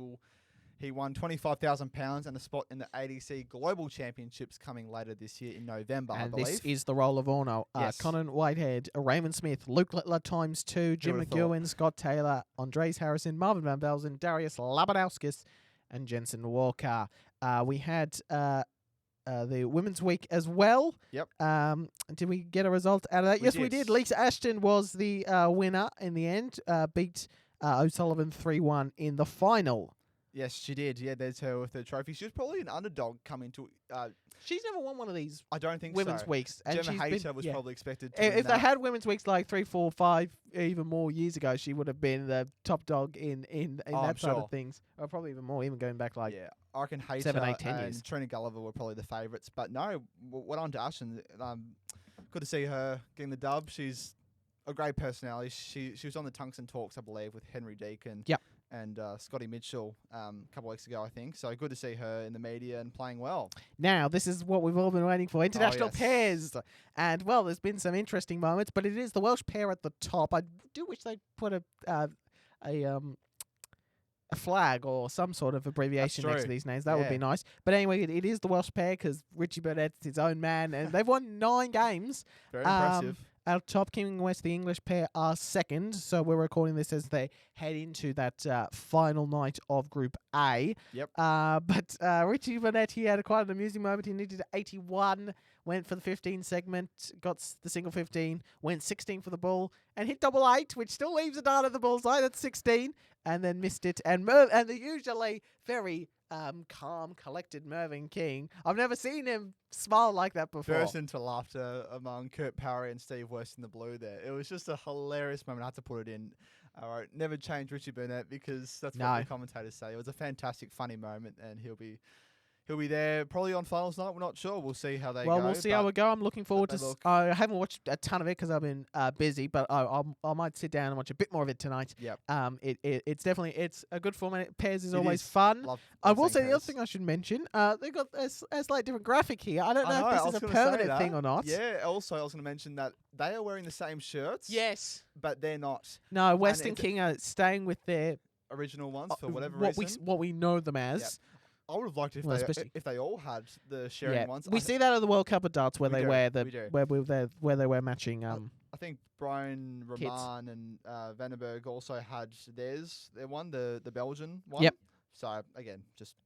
won £25,000 and a spot in the ADC Global Championships coming later this year in November, I believe. This is the Roll of Honour. Yes. Conan Whitehead, Raymond Smith, Luke Littler ×2, Jim McGowan, Scott Taylor, Andres Harrison, Marvin Van Velzen, Darius Labanauskas, and Jenson Walker. We had the Women's Week as well. Yep. Did we get a result out of that? Yes, we did. Lisa Ashton was the winner in the end. Beat O'Sullivan 3-1 in the final. Yes, she did. Yeah, there's her with the trophy. She was probably an underdog coming to... she's never won one of these I don't think women's weeks. And Gemma Hayter was probably expected to if they had women's weeks like 3, 4, 5, even more years ago, she would have been the top dog in that side of things. Or probably even more, even going back like... Yeah, I reckon Hayter 7, 8, 10 and years. Trina Gulliver were probably the favourites. But no, went on to Ashton. Good to see her getting the dub. She's a great personality. She was on the Tungsten Talks, I believe, with Henry Deacon. Yep. And Scotty Mitchell a couple of weeks ago, I think. So good to see her in the media and playing well. Now, this is what we've all been waiting for, international pairs. And, well, there's been some interesting moments, but it is the Welsh pair at the top. I do wish they'd put a flag or some sort of abbreviation next to these names. That would be nice. But anyway, it is the Welsh pair because Richie Burnett's his own man, and they've won 9 games. Very impressive. Out top, King and West, the English pair, are second. So we're recording this as they head into that final night of Group A. Yep. But Richie Burnett, he had quite an amusing moment. He needed 81, went for the 15 segment, got the single 15, went 16 for the ball, and hit double 8, which still leaves a dart at the bullseye. That's 16, and then missed it. And the usually very calm, collected Mervyn King. I've never seen him smile like that before. Burst into laughter among Kurt Parry and Steve West in the blue there. It was just a hilarious moment. I had to put it in. All right, never change Richie Burnett because that's what the commentators say. It was a fantastic, funny moment, and he'll be there probably on finals night. We're not sure. We'll see how they go. Well, we'll see how we go. I'm looking forward to. I haven't watched a ton of it because I've been busy, but I might sit down and watch a bit more of it tonight. Yep. It's a good format. Pairs is always fun. I will say the other thing I should mention. They got a slightly different graphic here. I don't know if this is a permanent thing or not. Yeah. Also, I was going to mention that they are wearing the same shirts. Yes. But they're not. No, West and King are staying with their original ones for whatever reason. What we know them as. Yep. I would have liked if they all had the sharing ones. We see that at the World Cup of darts where they wear where they wear matching. I think Brian Roman and Vandenberg also had their one, the Belgian one. Yep. So again, just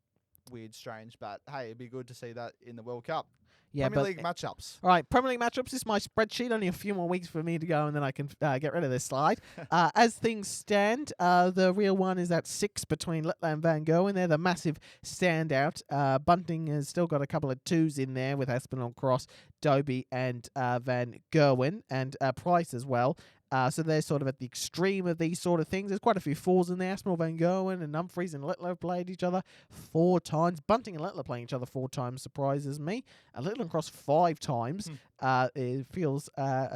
weird, strange, but hey, it'd be good to see that in the World Cup. Yeah, Premier League matchups. All right, Premier League matchups. This is my spreadsheet. Only a few more weeks for me to go, and then I can get rid of this slide. As things stand, the real one is at 6 between Littler and Van Gerwen. They're the massive standout. Bunting has still got a couple of 2s in there with Aspinall, Cross, Doby, and Van Gerwen, and Price as well. So they're sort of at the extreme of these sort of things. There's quite a few 4s in there. Aspinall, Van Gerwen, and Humphreys and Littler have played each other 4 times. Bunting and Littler playing each other 4 times surprises me. Littler and Cross 5 times. It feels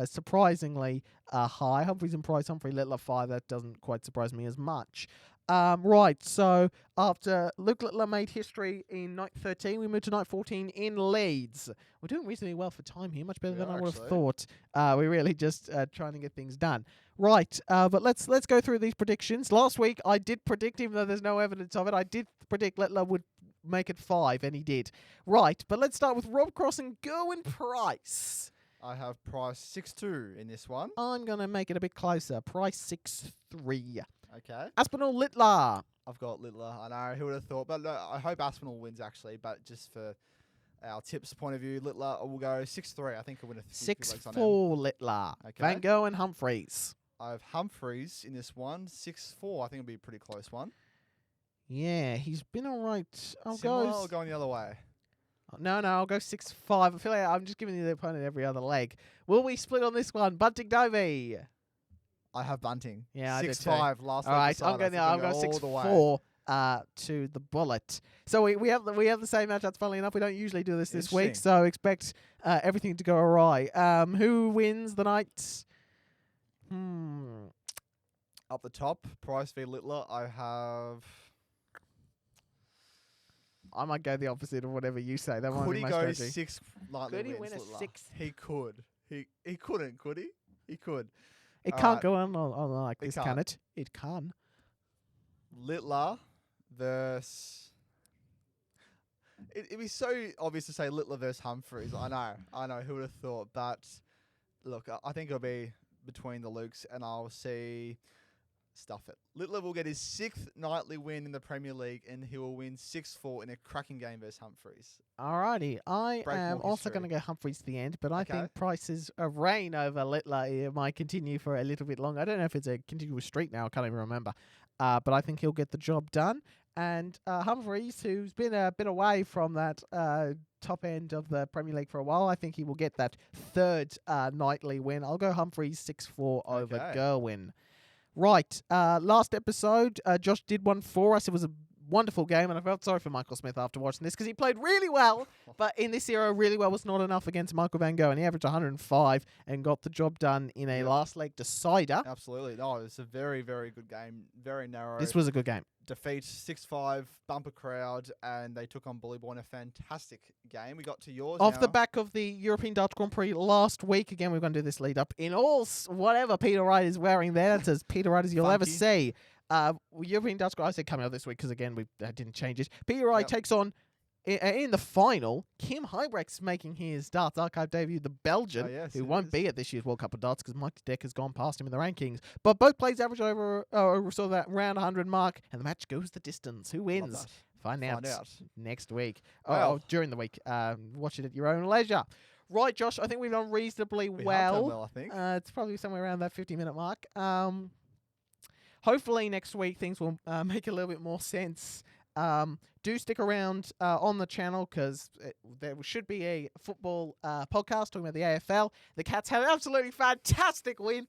surprisingly high. Humphreys and Price, Humphrey, Littler 5. That doesn't quite surprise me as much. Right, so after Luke Littler made history in night 13, we moved to night 14 in Leeds. We're doing reasonably well for time here, much better than I would have thought. We're really just trying to get things done. Right, but let's go through these predictions. Last week, I did predict, even though there's no evidence of it, I did predict Littler would make it 5, and he did. Right, but let's start with Rob Cross and Gerwyn Price. I have Price 6-2 in this one. I'm going to make it a bit closer. Price 6-3. Okay. Aspinall, Littler. I've got Littler. I know, who would have thought? But I hope Aspinall wins, actually. But just for our tips point of view, Littler will go 6-3. I think he'll win a 6-4 Littler. Okay. Van Gerwen, Humphreys. I have Humphreys in this one. 6-4. I think it'll be a pretty close one. Yeah, he's been all right. I'll go the other way. No, I'll go 6-5. I feel like I'm just giving you the opponent every other leg. Will we split on this one? Bunting Dovey. I have Bunting. Yeah, 6-5 last All right, I'm going 6-4 to the Bullet. So we have the same matchups. Funnily enough, we don't usually do this week, so expect everything to go awry. Who wins the night? Up the top, Price v Littler. I might go the opposite of whatever you say. That might could be he my go strategy. 6 lightly Could he wins win a Littler? 6? He could. He couldn't, could he? He could. It can't go on like this, can it? It can. Littler versus... It'd be so obvious to say Littler versus Humphreys. I know. Who would have thought? But look, I think it'll be between the Lukes, and I'll see... Stuff it. Littler will get his 6th nightly win in the Premier League, and he will win 6-4 in a cracking game versus Humphreys. Alrighty. I am also going to go Humphreys to the end, but I think Price's reign over Littler might continue for a little bit longer. I don't know if it's a continuous streak now. I can't even remember. But I think he'll get the job done. And Humphreys, who's been a bit away from that top end of the Premier League for a while, I think he will get that 3rd nightly win. I'll go Humphreys 6-4 over Gerwyn. Right, last episode, Josh did one for us. It was a wonderful game, and I felt sorry for Michael Smith after watching this because he played really well, but in this era, really well was not enough against Michael Van Gogh, and he averaged 105 and got the job done in a last leg decider. Absolutely. No, it's a very, very good game. Very narrow. This was a good game. Defeat 6-5, bumper crowd, and they took on Bully Boy in a fantastic game. We got to yours Off now. the back of the European Dutch Grand Prix last week, again, we're going to do this lead up in all whatever Peter Wright is wearing there. That's as Peter Wright as you'll ever see. European Dutch Grand Prix, I said coming out this week because, again, we didn't change it. Peter Wright takes on, in the final, Kim Huybrecht's making his darts archive debut, the Belgian, who won't be at this year's World Cup of Darts because Mike Deck has gone past him in the rankings. But both players average over sort of that round 100 mark, and the match goes the distance. Who wins? Find out next week. During the week. Watch it at your own leisure. Right, Josh, I think we've done reasonably well. I think. It's probably somewhere around that 50-minute mark. Hopefully next week things will make a little bit more sense. Do stick around on the channel because there should be a football podcast talking about the AFL. The Cats had an absolutely fantastic win.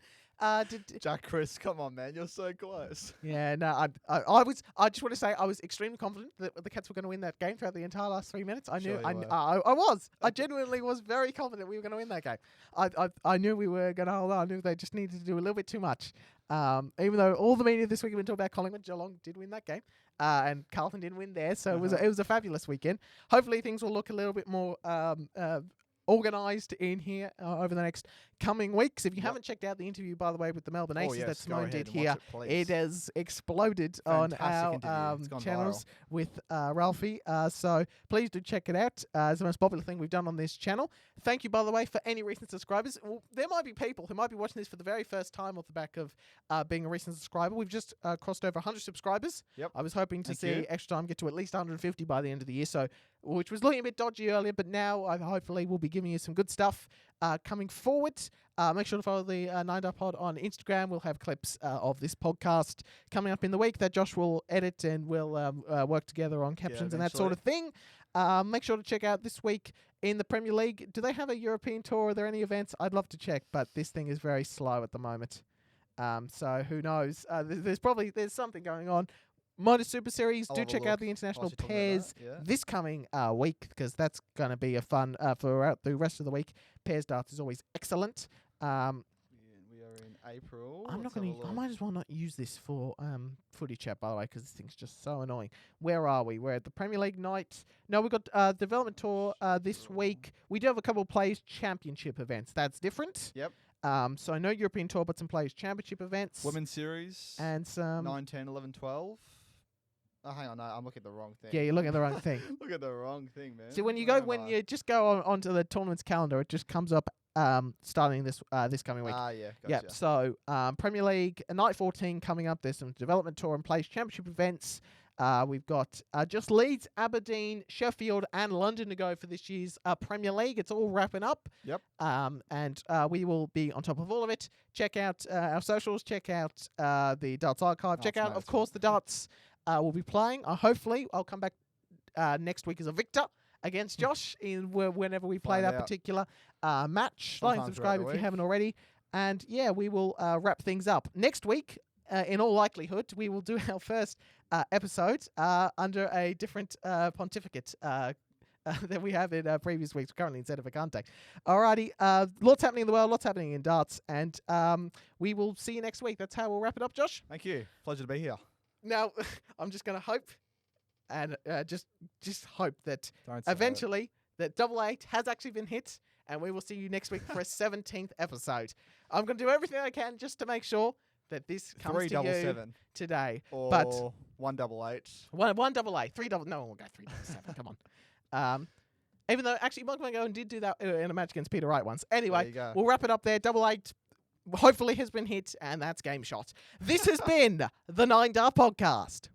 Jack Chris, come on, man, you're so close. Yeah, no, I just want to say I was extremely confident that the Cats were going to win that game throughout the entire last 3 minutes. I genuinely was very confident we were going to win that game. I knew we were going to hold on. I knew they just needed to do a little bit too much. Even though all the media this week have been talking about Collingwood, Geelong did win that game. And Carlton didn't win there, so it was a fabulous weekend. Hopefully things will look a little bit more organised in here over the next coming weeks. If you haven't checked out the interview, by the way, with the Melbourne Aces that Simone did here, it has exploded on our channels with Ralphie. So please do check it out. It's the most popular thing we've done on this channel. Thank you, by the way, for any recent subscribers. Well, there might be people who might be watching this for the very first time off the back of being a recent subscriber. We've just crossed over 100 subscribers. I was hoping to see Extra Time get to at least 150 by the end of the year, which was looking a bit dodgy earlier, but now I hopefully will be giving you some good stuff coming forward. Make sure to follow the 9DarPod on Instagram. We'll have clips of this podcast coming up in the week that Josh will edit and we'll work together on captions and that sort of thing. Make sure to check out this week in the Premier League. Do they have a European tour? Are there any events? I'd love to check, but this thing is very slow at the moment. So who knows? There's something going on. Modus Super Series, do check out the international pairs this coming week because that's going to be a fun for the rest of the week. Pairs darts is always excellent. We are in April. I might as well not use this for footy chat, by the way, because this thing's just so annoying. Where are we? We're at the Premier League night. No, we've got development tour this week. We do have a couple of Players Championship events. That's different. So no European tour, but some Players Championship events. Women's Series. And some 9, 10, 11, 12. Oh, hang on, no, I'm looking at the wrong thing. Yeah, you're looking at the wrong thing. Look at the wrong thing, man. See, when you just go onto the tournament's calendar, it just comes up starting this coming week. Gotcha. So Premier League, night 14 coming up. There's some development tour and Players Championship events. We've got just Leeds, Aberdeen, Sheffield, and London to go for this year's Premier League. It's all wrapping up. And we will be on top of all of it. Check out our socials. Check out the Darts Archive. Check out, of course, the Darts we'll be playing. Hopefully, I'll come back next week as a victor. against Josh whenever we play Find that out. particular match. Like and Sometimes subscribe throughout if the you haven't already. And yeah, we will wrap things up. Next week, in all likelihood, we will do our first episode under a different pontificate than we have in previous weeks, currently instead of a contact. Alrighty, lots happening in the world, lots happening in darts, and we will see you next week. That's how we'll wrap it up, Josh. Thank you. Pleasure to be here. Now, I'm just going to hope, and just hope that Don't say eventually that Double 8 has actually been hit, and we will see you next week for a 17th episode. I'm going to do everything I can just to make sure that this comes to you 377 today. or But 188. one double A, no one will go 377. Come on. Even though actually Mark Van Gogh did do that in a match against Peter Wright once. Anyway, we'll wrap it up there. Double 8 hopefully has been hit, and that's game shot. This has been the 9 Dart Podcast.